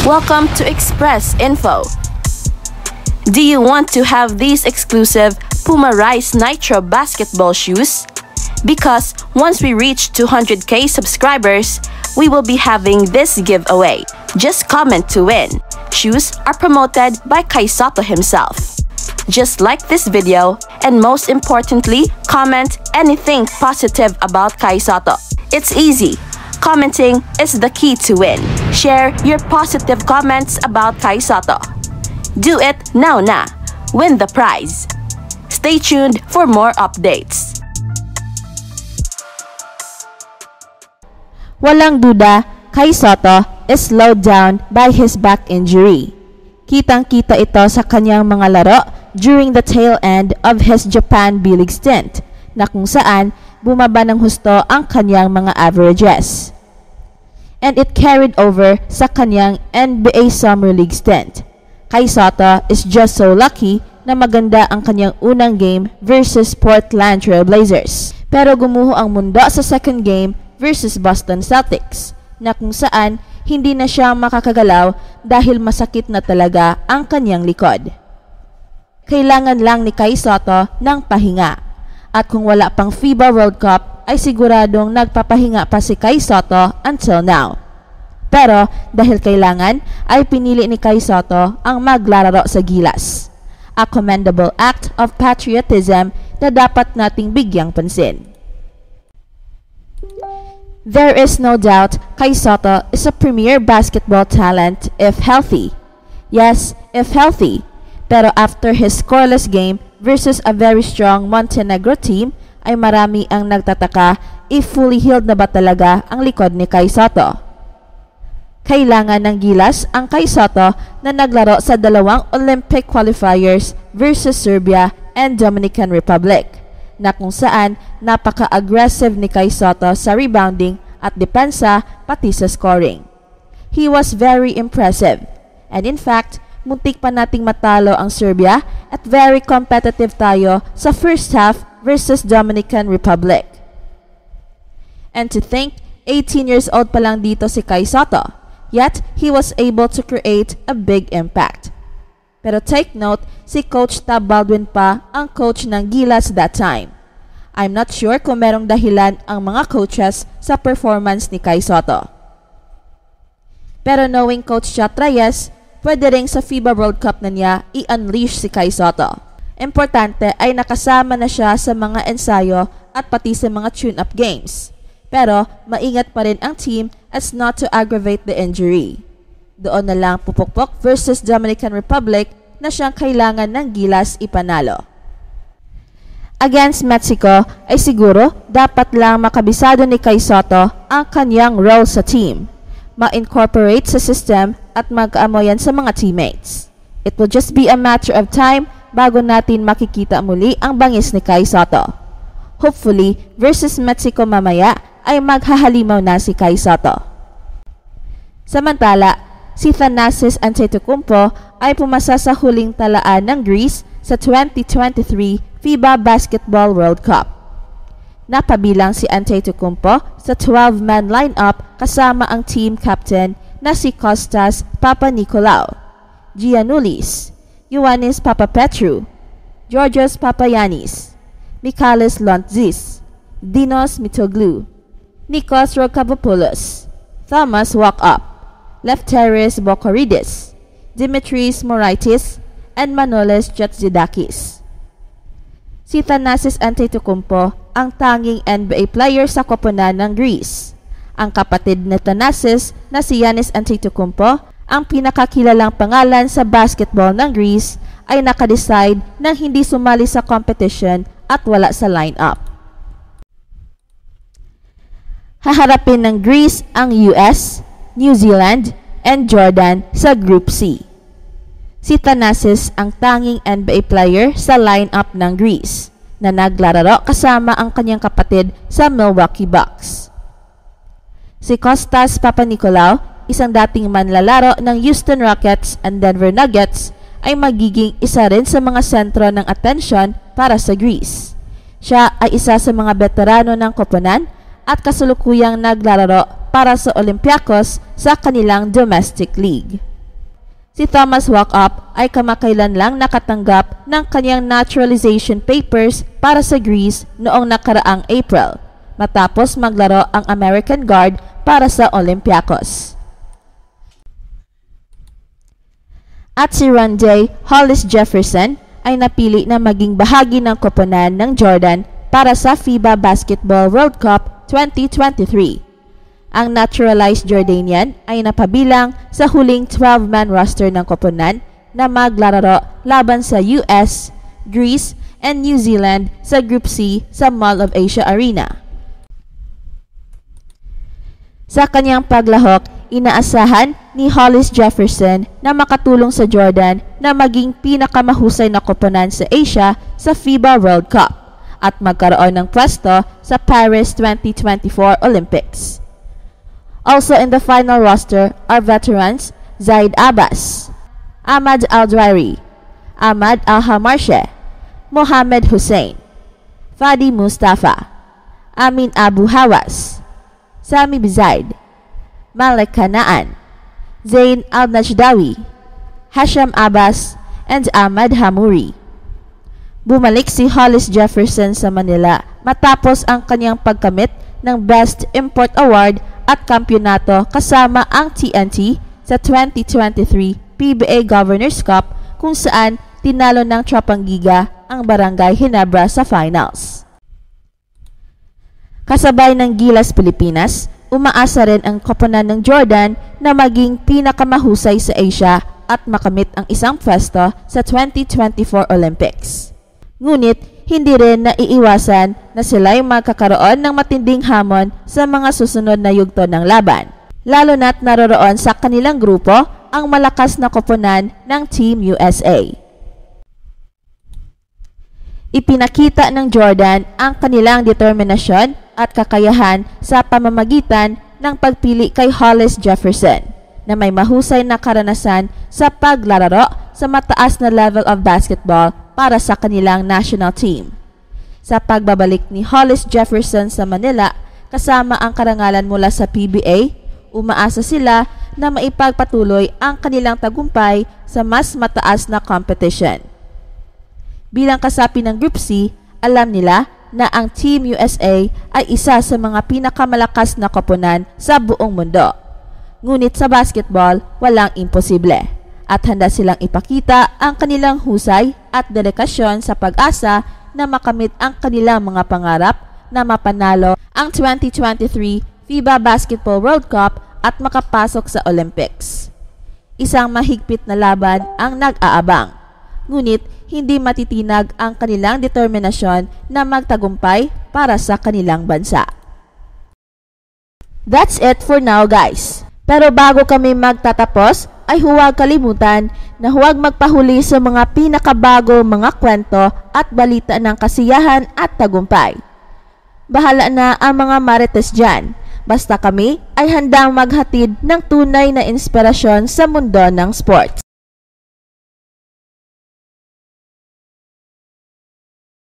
Welcome to Express Info. Do you want to have these exclusive Puma Rise Nitro basketball shoes? Because once we reach 200k subscribers, we will be having this giveaway. Just comment to win. Shoes are promoted by Kai Sotto himself. Just like this video, and most importantly, comment anything positive about Kai Sotto. It's easy. Commenting is the key to win. Share your positive comments about Kai Sotto. Do it now na. Win the prize. Stay tuned for more updates. Walang duda, Kai Sotto is slowed down by his back injury. Kitang-kita ito sa kanyang mga laro during the tail end of his Japan B-League stint, na kung saan bumaba ng husto ang kanyang mga averages. And it carried over sa kanyang NBA Summer League stint. Kai Sotto is just so lucky na maganda ang kanyang unang game versus Portland Trail Blazers. Pero gumuho ang mundo sa second game versus Boston Celtics, na kung saan hindi na siya makakagalaw dahil masakit na talaga ang kanyang likod. Kailangan lang ni Kai Sotto ng pahinga. At kung wala pang FIBA World Cup, ay siguradong nagpapahinga pa si Kai Sotto until now. Pero dahil kailangan, ay pinili ni Kai Sotto ang maglalaro sa Gilas. A commendable act of patriotism na dapat nating bigyang pansin. There is no doubt Kai Sotto is a premier basketball talent if healthy. Yes, if healthy. Pero after his scoreless game versus a very strong Montenegro team, ay marami ang nagtataka if fully healed na ba talaga ang likod ni Kai Sotto. Kailangan ng Gilas ang Kai Sotto na naglaro sa dalawang Olympic qualifiers versus Serbia and Dominican Republic, na kung saan napaka-aggressive ni Kai Sotto sa rebounding at depensa pati sa scoring. He was very impressive, and in fact, muntik pa nating matalo ang Serbia at very competitive tayo sa first half versus Dominican Republic. And to think, 18 years old pa lang dito si Kai Sotto, yet he was able to create a big impact. Pero take note, si Coach Tab Baldwin pa ang coach ng Gilas that time. I'm not sure kung merong dahilan ang mga coaches sa performance ni Kai Sotto. Pero knowing Coach Chat Reyes, pwede rin sa FIBA World Cup na niya i-unleash si Kai Sotto. Importante ay nakasama na siya sa mga ensayo at pati sa mga tune-up games. Pero maingat pa rin ang team as not to aggravate the injury. Doon na lang pupukpok versus Dominican Republic na siyang kailangan ng Gilas ipanalo. Against Mexico ay siguro dapat lang makabisado ni Kai Sotto ang kanyang role sa team, ma-incorporate sa system at mag-aamoyan sa mga teammates. It will just be a matter of time bago natin makikita muli ang bangis ni Kai Sotto. Hopefully, versus Mexico mamaya ay maghahalimaw na si Kai Sotto. Samantala, si Thanasis Antetokounmpo ay pumasa sa huling talaan ng Greece sa 2023 FIBA Basketball World Cup. Napabilang si Antetokounmpo sa 12-man lineup kasama ang team captain na si Kostas Papanikolaou, Giannoulis, Ioannis Papapetrou, Georgios Papagiannis, Michalis Lontzis, Dinos Mitoglou, Nikos Rokavopoulos, Thomas Walkup, Lefteris Bokoridis, Dimitris Moraitis, and Manolis Jatzidakis. Si Thanasis Antetokounmpo ang tanging NBA player sa koponan ng Greece. Ang kapatid ni Thanasis na si Giannis Antetokounmpo, ang pinakakilalang pangalan sa basketball ng Greece, ay nakadecide nang hindi sumali sa competition at wala sa lineup. Haharapin ng Greece ang US, New Zealand, and Jordan sa Group C. Si Thanasis ang tanging NBA player sa lineup ng Greece na naglalaro kasama ang kanyang kapatid sa Milwaukee Bucks. Si Kostas Papanikolaou, isang dating manlalaro ng Houston Rockets and Denver Nuggets, ay magiging isa rin sa mga sentro ng atensyon para sa Greece. Siya ay isa sa mga veterano ng koponan at kasulukuyang naglalaro para sa Olympiacos sa kanilang domestic league. Si Thomas Walkup ay kamakailan lang nakatanggap ng kanyang naturalization papers para sa Greece noong nakaraang April, matapos maglaro ang American Guard para sa Olympiacos. At si Rondé Hollis Jefferson ay napili na maging bahagi ng koponan ng Jordan para sa FIBA Basketball World Cup 2023. Ang naturalized Jordanian ay napabilang sa huling 12-man roster ng koponan na maglalaro laban sa US, Greece, and New Zealand sa Group C sa Mall of Asia Arena. Sa kanyang paglahok, inaasahan ni Hollis Jefferson na makatulong sa Jordan na maging pinakamahusay na koponan sa Asia sa FIBA World Cup at magkaroon ng pwesto sa Paris 2024 Olympics. Also in the final roster are veterans Zaid Abbas, Ahmad Al-Dwairi, Ahmad Al-Hamarche, Mohamed Hussein, Fadi Mustafa, Amin Abu Hawas, Sami Bizaid, Malik Kanaan, Zain Al-Najdawi, Hasham Abbas, and Ahmad Hamouri. Bumalik si Hollis Jefferson sa Manila matapos ang kanyang pagkamit ng Best Import Award at kampyonato kasama ang TNT sa 2023 PBA Governors Cup kung saan tinalo ng Tropang Giga ang Barangay Ginebra sa finals. Kasabay ng Gilas Pilipinas, umaasa rin ang koponan ng Jordan na maging pinakamahusay sa Asia at makamit ang isang pwesto sa 2024 Olympics. Ngunit hindi rin naiiwasan na sila'y magkakaroon ng matinding hamon sa mga susunod na yugto ng laban, lalo na't naroroon sa kanilang grupo ang malakas na koponan ng Team USA. Ipinakita ng Jordan ang kanilang determinasyon at kakayahan sa pamamagitan ng pagpili kay Hollis Jefferson na may mahusay na karanasan sa paglalaro sa mataas na level of basketball para sa kanilang national team. Sa pagbabalik ni Hollis Jefferson sa Manila kasama ang karangalan mula sa PBA, umaasa sila na maipagpatuloy ang kanilang tagumpay sa mas mataas na competition. Bilang kasapi ng Group C, alam nila na ang Team USA ay isa sa mga pinakamalakas na koponan sa buong mundo. Ngunit sa basketball, walang imposible. At handa silang ipakita ang kanilang husay at dedikasyon sa pag-asa na makamit ang kanilang mga pangarap na mapanalo ang 2023 FIBA Basketball World Cup at makapasok sa Olympics. Isang mahigpit na laban ang nag-aabang, ngunit hindi matitinag ang kanilang determinasyon na magtagumpay para sa kanilang bansa. That's it for now, guys. Pero bago kami magtatapos, ay huwag kalimutan na huwag magpahuli sa mga pinakabago mga kwento at balita ng kasiyahan at tagumpay. Bahala na ang mga marites dyan, basta kami ay handang maghatid ng tunay na inspirasyon sa mundo ng sports.